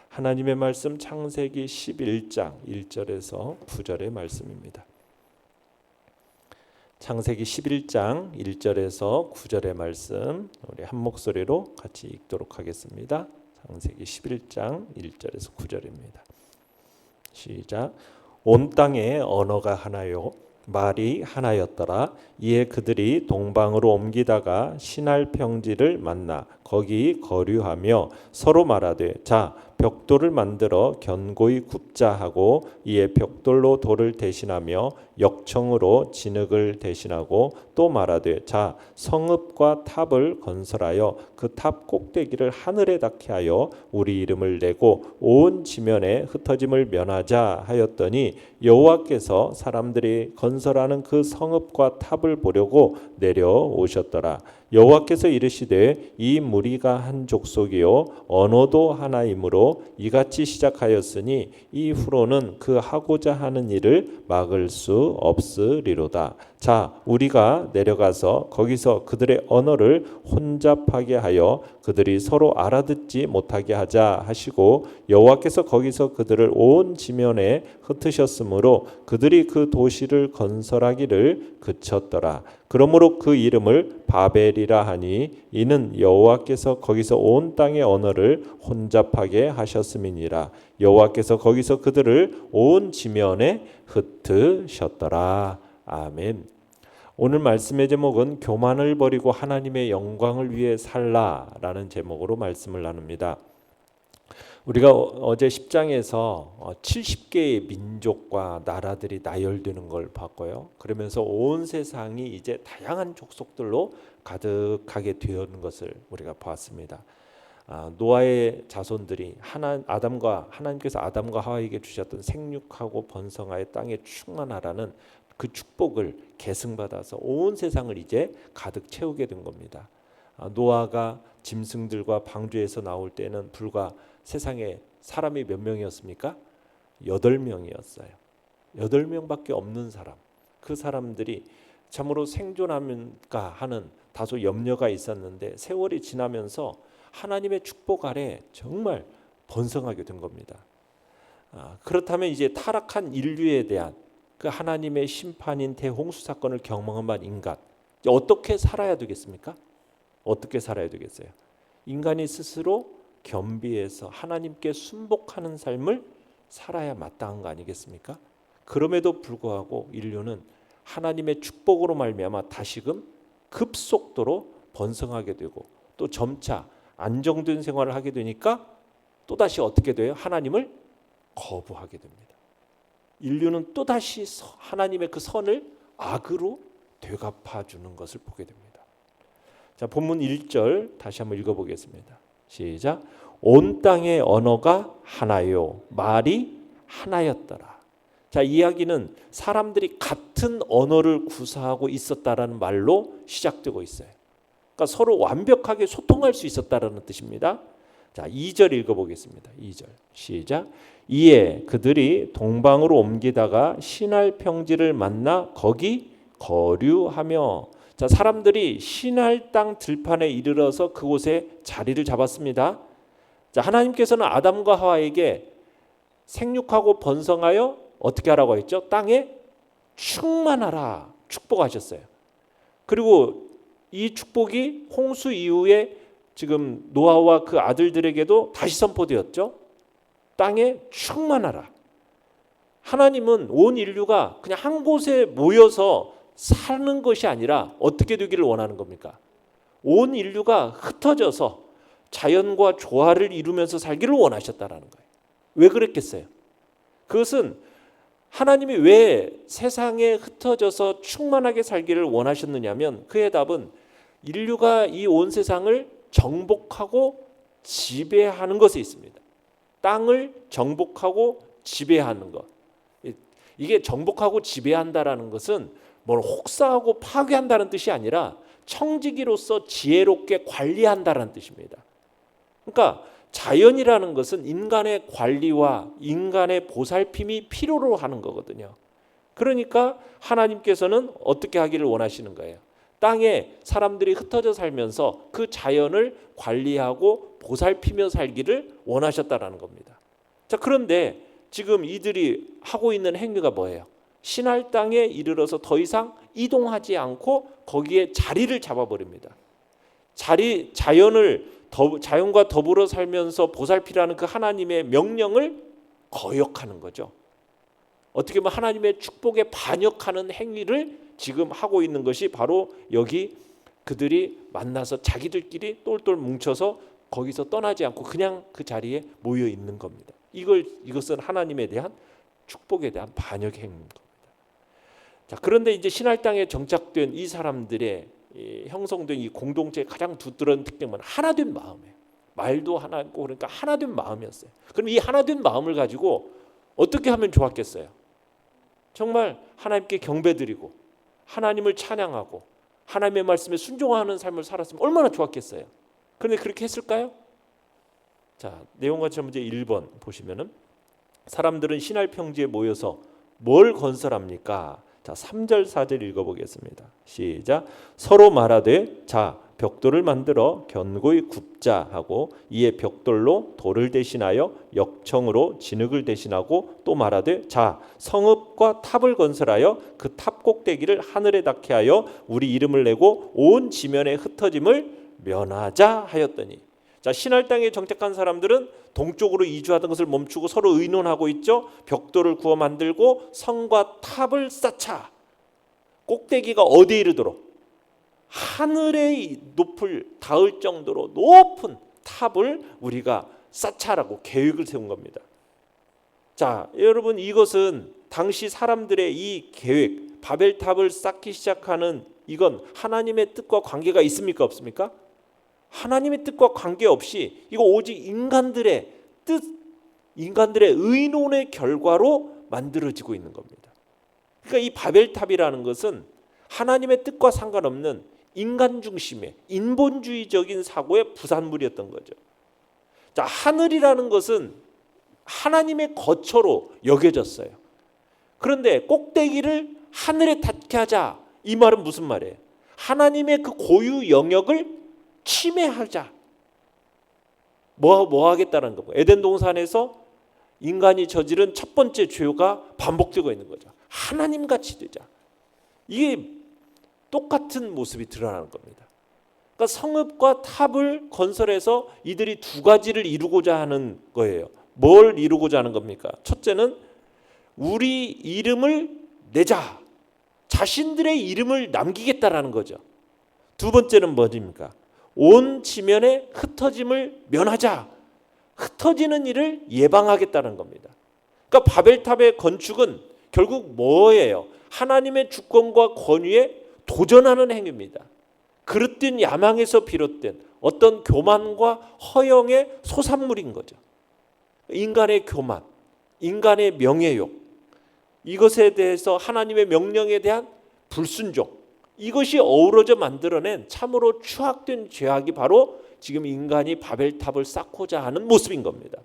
하나님의 말씀 창세기 11장 1절에서 9절의 말씀입니다. 창세기 11장 1절에서 9절의 말씀 우리 한 목소리로 같이 읽도록 하겠습니다. 창세기 11장 1절에서 9절입니다. 시작. 온 땅에 언어가 하나요 말이 하나였더라. 이에 그들이 동방으로 옮기다가 시날 평지를 만나 거기 거류하며 서로 말하되 자 벽돌을 만들어 견고히 굽자 하고 이에 벽돌로 돌을 대신하며 역청으로 진흙을 대신하고 또 말하되 자 성읍과 탑을 건설하여 그 탑 꼭대기를 하늘에 닿게 하여 우리 이름을 내고 온 지면에 흩어짐을 면하자 하였더니 여호와께서 사람들이 건설하는 그 성읍과 탑을 보려고 내려오셨더라. 여호와께서 이르시되 이 무리가 한 족속이요 언어도 하나이므로 이같이 시작하였으니 이후로는 그 하고자 하는 일을 막을 수 없으리로다. 자 우리가 내려가서 거기서 그들의 언어를 혼잡하게 하여 그들이 서로 알아듣지 못하게 하자 하시고 여호와께서 거기서 그들을 온 지면에 흩으셨으므로 그들이 그 도시를 건설하기를 그쳤더라. 그러므로 그 이름을 바벨이라 하니 이는 여호와께서 거기서 온 땅의 언어를 혼잡하게 하셨음이니라. 여호와께서 거기서 그들을 온 지면에 흩으셨더라. 아멘. 오늘 말씀의 제목은 교만을 버리고 하나님의 영광을 위해 살라라는 제목으로 말씀을 나눕니다. 우리가 어제 10장에서 70개의 민족과 나라들이 나열되는 걸 봤고요. 그러면서 온 세상이 이제 다양한 족속들로 가득하게 되는 것을 우리가 보았습니다. 노아의 자손들이 하나님께서 아담과 하와에게 주셨던 생육하고 번성하여 땅에 충만하라는 그 축복을 계승받아서 온 세상을 이제 가득 채우게 된 겁니다. 노아가 짐승들과 방주에서 나올 때는 불과 세상에 사람이 몇 명이었습니까? 8명이었어요. 8명밖에 없는 사람. 그 사람들이 참으로 생존하는가 하는 다소 염려가 있었는데 세월이 지나면서 하나님의 축복 아래 정말 번성하게 된 겁니다. 그렇다면 이제 타락한 인류에 대한 그 하나님의 심판인 대홍수 사건을 경험한 인간 이제 어떻게 살아야 되겠습니까? 어떻게 살아야 되겠어요? 인간이 스스로 겸비해서 하나님께 순복하는 삶을 살아야 마땅한 거 아니겠습니까? 그럼에도 불구하고 인류는 하나님의 축복으로 말미암아 다시금 급속도로 번성하게 되고 또 점차 안정된 생활을 하게 되니까 또다시 어떻게 돼요? 하나님을 거부하게 됩니다. 인류는 또다시 하나님의 그 선을 악으로 되갚아 주는 것을 보게 됩니다. 자, 본문 1절 다시 한번 읽어보겠습니다. 시작. 온 땅의 언어가 하나요 말이 하나였더라. 자, 이야기는 사람들이 같은 언어를 구사하고 있었다라는 말로 시작되고 있어요. 그러니까 서로 완벽하게 소통할 수 있었다라는 뜻입니다. 자, 2절 읽어보겠습니다. 2절 시작. 이에 그들이 동방으로 옮기다가 시날 평지를 만나 거기 거류하며 자, 사람들이 시날 땅 들판에 이르러서 그곳에 자리를 잡았습니다. 자, 하나님께서는 아담과 하와에게 생육하고 번성하여 어떻게 하라고 했죠? 땅에 충만하라 축복하셨어요. 그리고 이 축복이 홍수 이후에 지금 노아와 그 아들들에게도 다시 선포되었죠. 땅에 충만하라. 하나님은 온 인류가 그냥 한 곳에 모여서 사는 것이 아니라 어떻게 되기를 원하는 겁니까? 온 인류가 흩어져서 자연과 조화를 이루면서 살기를 원하셨다라는 거예요. 왜 그랬겠어요? 그것은 하나님이 왜 세상에 흩어져서 충만하게 살기를 원하셨느냐면 그의 답은 인류가 이 온 세상을 정복하고 지배하는 것에 있습니다. 땅을 정복하고 지배하는 것. 이게 정복하고 지배한다라는 것은 뭘 혹사하고 파괴한다는 뜻이 아니라 청지기로서 지혜롭게 관리한다라는 뜻입니다. 그러니까 자연이라는 것은 인간의 관리와 인간의 보살핌이 필요로 하는 거거든요. 그러니까 하나님께서는 어떻게 하기를 원하시는 거예요? 땅에 사람들이 흩어져 살면서 그 자연을 관리하고 보살피며 살기를 원하셨다라는 겁니다. 자, 그런데 지금 이들이 하고 있는 행위가 뭐예요? 신할 땅에 이르러서 더 이상 이동하지 않고 거기에 자리를 잡아버립니다. 자연과 더불어 살면서 보살피라는 그 하나님의 명령을 거역하는 거죠. 어떻게 보면 하나님의 축복에 반역하는 행위를 지금 하고 있는 것이 바로 여기 그들이 만나서 자기들끼리 똘똘 뭉쳐서 거기서 떠나지 않고 그냥 그 자리에 모여 있는 겁니다. 이것은 하나님에 대한 축복에 대한 반역 행위인 겁니다. 자, 그런데 이제 신할 땅에 정착된 이 사람들의 형성된 이 공동체의 가장 두드러진 특징은 하나된 마음이에요. 말도 하나고 그러니까 하나된 마음이었어요. 그럼 이 하나된 마음을 가지고 어떻게 하면 좋았겠어요? 정말 하나님께 경배드리고 하나님을 찬양하고 하나님의 말씀에 순종하는 삶을 살았으면 얼마나 좋았겠어요. 그런데 그렇게 했을까요? 자, 내용과 문제 1번 보시면은 사람들은 신할 평지에 모여서 뭘 건설합니까? 자, 3절 4절 읽어보겠습니다. 시작. 서로 말하되 자 벽돌을 만들어 견고히 굽자 하고 이에 벽돌로 돌을 대신하여 역청으로 진흙을 대신하고 또 말하되 자 성읍과 탑을 건설하여 그 탑 꼭대기를 하늘에 닿게 하여 우리 이름을 내고 온 지면에 흩어짐을 면하자 하였더니, 자, 신할 땅에 정착한 사람들은 동쪽으로 이주하던 것을 멈추고 서로 의논하고 있죠. 벽돌을 구워 만들고 성과 탑을 쌓자. 꼭대기가 어디에 이르도록 하늘에 닿을 정도로 높은 탑을 우리가 쌓자라고 계획을 세운 겁니다. 자, 여러분, 이것은 당시 사람들의 이 계획, 바벨탑을 쌓기 시작하는 이건 하나님의 뜻과 관계가 있습니까, 없습니까? 하나님의 뜻과 관계없이 이거 오직 인간들의 뜻, 인간들의 의논의 결과로 만들어지고 있는 겁니다. 그러니까 이 바벨탑이라는 것은 하나님의 뜻과 상관없는 인간 중심의 인본주의적인 사고의 부산물이었던 거죠. 자, 하늘이라는 것은 하나님의 거처로 여겨졌어요. 그런데 꼭대기를 하늘에 닿게 하자, 이 말은 무슨 말이에요? 하나님의 그 고유 영역을 침해하자. 뭐 하겠다는 거고. 에덴 동산에서 인간이 저지른 첫 번째 죄가 반복되고 있는 거죠. 하나님 같이 되자. 이게 똑같은 모습이 드러나는 겁니다. 그러니까 성읍과 탑을 건설해서 이들이 두 가지를 이루고자 하는 거예요. 뭘 이루고자 하는 겁니까? 첫째는 우리 이름을 내자. 자신들의 이름을 남기겠다라는 거죠. 두 번째는 뭐입니까? 온 지면에 흩어짐을 면하자. 흩어지는 일을 예방하겠다는 겁니다. 그러니까 바벨탑의 건축은 결국 뭐예요? 하나님의 주권과 권위에 도전하는 행위입니다. 그릇된 야망에서 비롯된 어떤 교만과 허영의 소산물인 거죠. 인간의 교만, 인간의 명예욕, 이것에 대해서 하나님의 명령에 대한 불순종, 이것이 어우러져 만들어낸 참으로 추악된 죄악이 바로 지금 인간이 바벨탑을 쌓고자 하는 모습인 겁니다.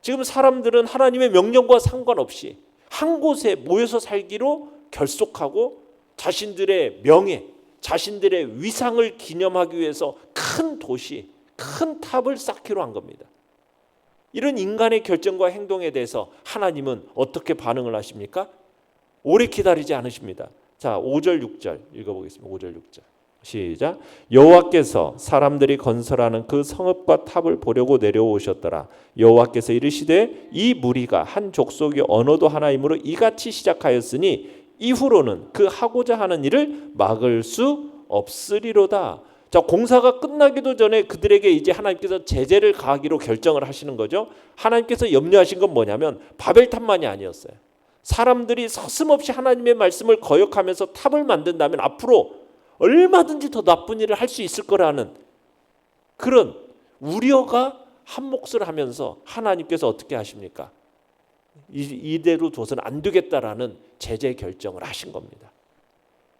지금 사람들은 하나님의 명령과 상관없이 한 곳에 모여서 살기로 결속하고 자신들의 명예, 자신들의 위상을 기념하기 위해서 큰 도시, 큰 탑을 쌓기로 한 겁니다. 이런 인간의 결정과 행동에 대해서 하나님은 어떻게 반응을 하십니까? 오래 기다리지 않으십니다. 자, 5절 6절 읽어보겠습니다. 5절 6절 시작. 여호와께서 사람들이 건설하는 그 성읍과 탑을 보려고 내려오셨더라. 여호와께서 이르시되 이 무리가 한 족속이 언어도 하나이므로 이같이 시작하였으니 이후로는 그 하고자 하는 일을 막을 수 없으리로다. 자, 공사가 끝나기도 전에 그들에게 이제 하나님께서 제재를 가하기로 결정을 하시는 거죠. 하나님께서 염려하신 건 뭐냐면 바벨탑만이 아니었어요. 사람들이 서슴없이 하나님의 말씀을 거역하면서 탑을 만든다면 앞으로 얼마든지 더 나쁜 일을 할 수 있을 거라는 그런 우려가 한 몫을 하면서 하나님께서 어떻게 하십니까? 이대로 둬서는 안 되겠다라는 제재 결정을 하신 겁니다.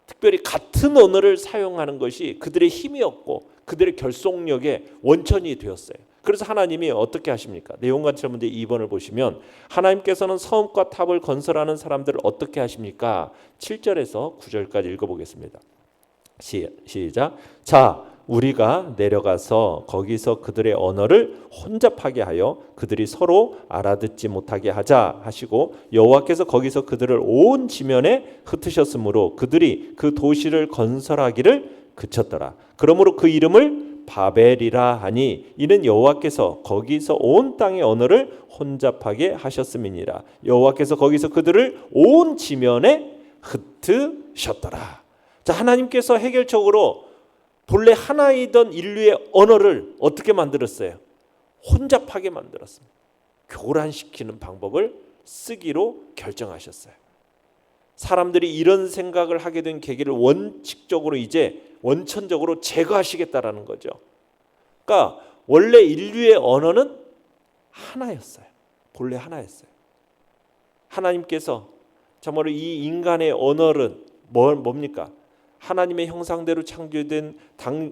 특별히 같은 언어를 사용하는 것이 그들의 힘이었고 그들의 결속력의 원천이 되었어요. 그래서 하나님이 어떻게 하십니까? 내용과 문제 2번을 보시면 하나님께서는 성읍과 탑을 건설하는 사람들을 어떻게 하십니까? 7절에서 9절까지 읽어보겠습니다. 시작. 자, 우리가 내려가서 거기서 그들의 언어를 혼잡하게 하여 그들이 서로 알아듣지 못하게 하자 하시고, 여호와께서 거기서 그들을 온 지면에 흩으셨으므로 그들이 그 도시를 건설하기를 그쳤더라. 그러므로 그 이름을 바벨이라 하니 이는 여호와께서 거기서 온 땅의 언어를 혼잡하게 하셨음이니라. 여호와께서 거기서 그들을 온 지면에 흩으셨더라. 자, 하나님께서 해결적으로 본래 하나이던 인류의 언어를 어떻게 만들었어요? 혼잡하게 만들었습니다. 교란시키는 방법을 쓰기로 결정하셨어요. 사람들이 이런 생각을 하게 된 계기를 원칙적으로 이제 원천적으로 제거하시겠다라는 거죠. 그러니까 원래 인류의 언어는 하나였어요. 본래 하나였어요. 하나님께서 정말로 이 인간의 언어는 뭡니까? 하나님의 형상대로 창조된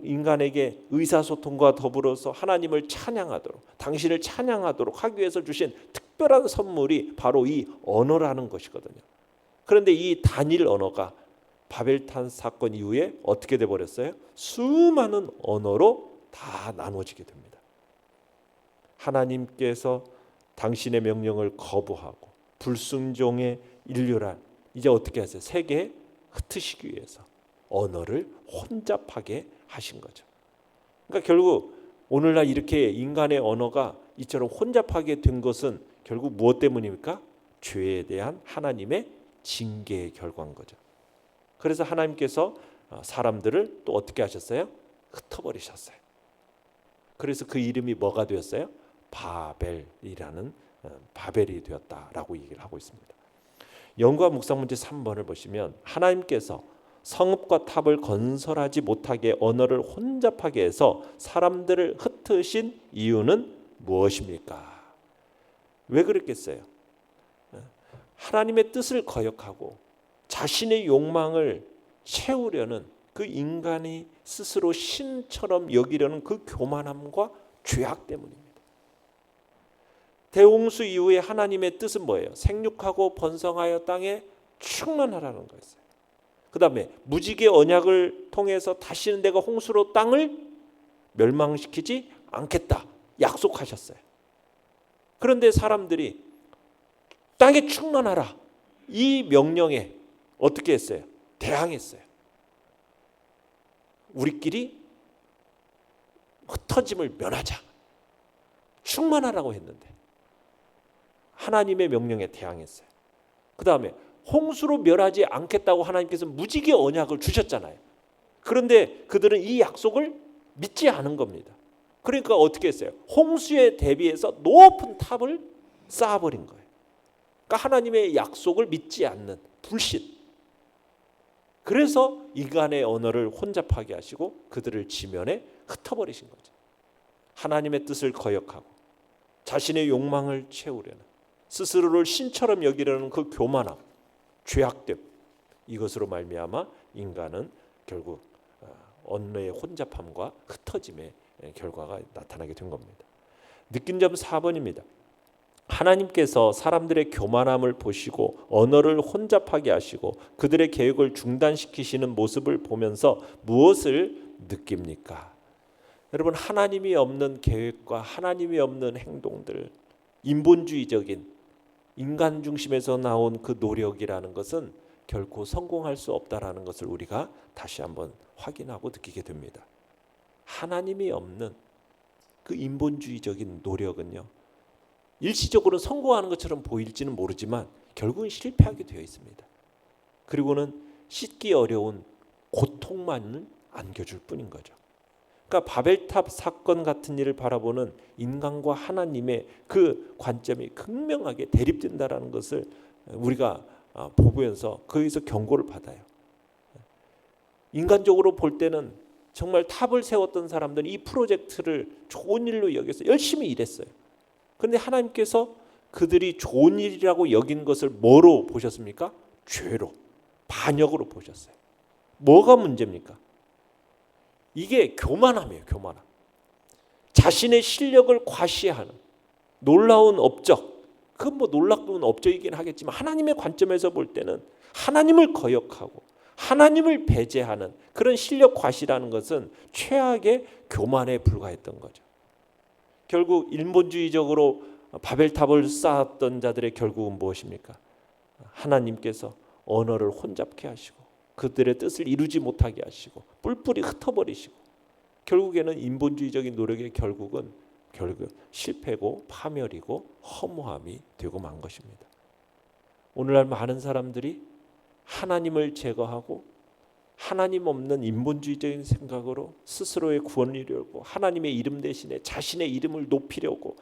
인간에게 의사소통과 더불어서 하나님을 찬양하도록, 당신을 찬양하도록 하기 위해서 주신 특별한 선물이 바로 이 언어라는 것이거든요. 그런데 이 단일 언어가 바벨탑 사건 이후에 어떻게 돼 버렸어요? 수많은 언어로 다 나눠지게 됩니다. 하나님께서 당신의 명령을 거부하고 불순종의 인류란 이제 어떻게 하세요? 세계에 흩으시기 위해서 언어를 혼잡하게 하신 거죠. 그러니까 결국 오늘날 이렇게 인간의 언어가 이처럼 혼잡하게 된 것은 결국 무엇 때문입니까? 죄에 대한 하나님의 징계의 결과인 거죠. 그래서 하나님께서 사람들을 또 어떻게 하셨어요? 흩어버리셨어요. 그래서 그 이름이 뭐가 되었어요? 바벨이라는 바벨이 되었다라고 얘기를 하고 있습니다. 연구와 묵상 문제 3번을 보시면 하나님께서 성읍과 탑을 건설하지 못하게 언어를 혼잡하게 해서 사람들을 흩으신 이유는 무엇입니까? 왜 그랬겠어요? 하나님의 뜻을 거역하고 자신의 욕망을 채우려는 그 인간이 스스로 신처럼 여기려는 그 교만함과 죄악 때문입니다. 대홍수 이후에 하나님의 뜻은 뭐예요? 생육하고 번성하여 땅에 충만하라는 거였어요. 그 다음에 무지개 언약을 통해서 다시는 내가 홍수로 땅을 멸망시키지 않겠다 약속하셨어요. 그런데 사람들이 땅에 충만하라 이 명령에 어떻게 했어요? 대항했어요. 우리끼리 흩어짐을 면하자. 충만하라고 했는데 하나님의 명령에 대항했어요. 그 다음에 홍수로 멸하지 않겠다고 하나님께서 무지개 언약을 주셨잖아요. 그런데 그들은 이 약속을 믿지 않은 겁니다. 그러니까 어떻게 했어요? 홍수에 대비해서 높은 탑을 쌓아버린 거예요. 그러니까 하나님의 약속을 믿지 않는 불신. 그래서 인간의 언어를 혼잡하게 하시고 그들을 지면에 흩어버리신 거죠. 하나님의 뜻을 거역하고 자신의 욕망을 채우려는 스스로를 신처럼 여기려는 그 교만함, 죄악됨, 이것으로 말미암아 인간은 결국 언어의 혼잡함과 흩어짐의 결과가 나타나게 된 겁니다. 느낀 점 4번입니다. 하나님께서 사람들의 교만함을 보시고 언어를 혼잡하게 하시고 그들의 계획을 중단시키시는 모습을 보면서 무엇을 느낍니까? 여러분, 하나님이 없는 계획과 하나님이 없는 행동들, 인본주의적인 인간 중심에서 나온 그 노력이라는 것은 결코 성공할 수 없다라는 것을 우리가 다시 한번 확인하고 느끼게 됩니다. 하나님이 없는 그 인본주의적인 노력은요, 일시적으로 성공하는 것처럼 보일지는 모르지만 결국은 실패하게 되어 있습니다. 그리고는 씻기 어려운 고통만을 안겨줄 뿐인 거죠. 그러니까 바벨탑 사건 같은 일을 바라보는 인간과 하나님의 그 관점이 극명하게 대립된다라는 것을 우리가 보면서 거기서 경고를 받아요. 인간적으로 볼 때는 정말 탑을 세웠던 사람들은 이 프로젝트를 좋은 일로 여겨서 열심히 일했어요. 그런데 하나님께서 그들이 좋은 일이라고 여긴 것을 뭐로 보셨습니까? 죄로, 반역으로 보셨어요. 뭐가 문제입니까? 이게 교만함이에요. 교만함. 자신의 실력을 과시하는 놀라운 업적. 그건 뭐 놀라운 업적이긴 하겠지만 하나님의 관점에서 볼 때는 하나님을 거역하고 하나님을 배제하는 그런 실력 과시라는 것은 최악의 교만에 불과했던 거죠. 결국 인본주의적으로 바벨탑을 쌓았던 자들의 결국은 무엇입니까? 하나님께서 언어를 혼잡케 하시고 그들의 뜻을 이루지 못하게 하시고 뿔뿔이 흩어버리시고 결국에는 인본주의적인 노력의 결국 실패고 파멸이고 허무함이 되고 만 것입니다. 오늘날 많은 사람들이 하나님을 제거하고 하나님 없는 인본주의적인 생각으로 스스로의 구원을 이루려고 하나님의 이름 대신에 자신의 이름을 높이려고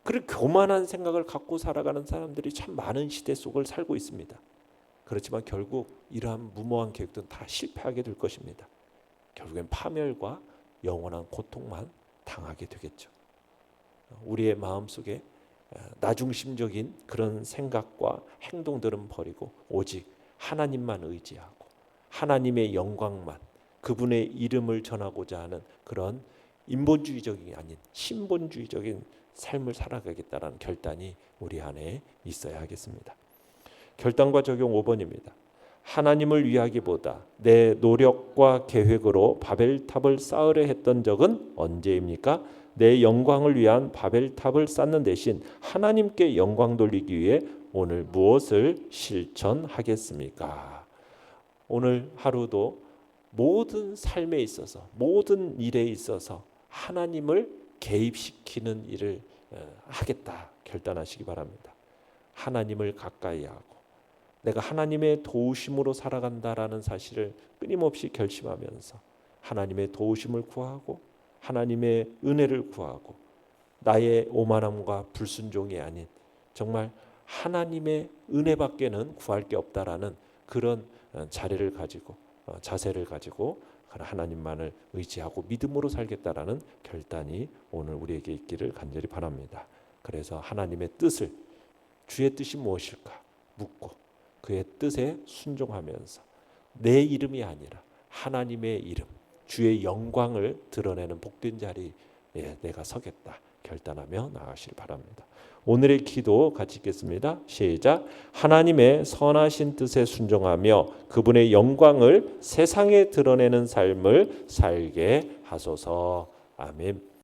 그런 교만한 생각을 갖고 살아가는 사람들이 참 많은 시대 속을 살고 있습니다. 그렇지만 결국 이러한 무모한 계획들은 다 실패하게 될 것입니다. 결국엔 파멸과 영원한 고통만 당하게 되겠죠. 우리의 마음속에 나중심적인 그런 생각과 행동들은 버리고 오직 하나님만 의지하고 하나님의 영광만 그분의 이름을 전하고자 하는 그런 인본주의적이 아닌 신본주의적인 삶을 살아가겠다는 결단이 우리 안에 있어야 하겠습니다. 결단과 적용 5번입니다. 하나님을 위하기보다 내 노력과 계획으로 바벨탑을 쌓으려 했던 적은 언제입니까? 내 영광을 위한 바벨탑을 쌓는 대신 하나님께 영광 돌리기 위해 오늘 무엇을 실천하겠습니까? 오늘 하루도 모든 삶에 있어서 모든 일에 있어서 하나님을 개입시키는 일을 하겠다 결단하시기 바랍니다. 하나님을 가까이 하고 내가 하나님의 도우심으로 살아간다라는 사실을 끊임없이 결심하면서 하나님의 도우심을 구하고 하나님의 은혜를 구하고 나의 오만함과 불순종이 아닌 정말 하나님의 은혜밖에는 구할 게 없다라는 그런 자세를 가지고 하나님만을 의지하고 믿음으로 살겠다라는 결단이 오늘 우리에게 있기를 간절히 바랍니다. 그래서 하나님의 뜻을 주의 뜻이 무엇일까 묻고 그의 뜻에 순종하면서 내 이름이 아니라 하나님의 이름 주의 영광을 드러내는 복된 자리에 내가 서겠다 결단하며 나아가시길 바랍니다. 오늘의 기도 같이 읽겠습니다. 시작. 하나님의 선하신 뜻에 순종하며 그분의 영광을 세상에 드러내는 삶을 살게 하소서. 아멘.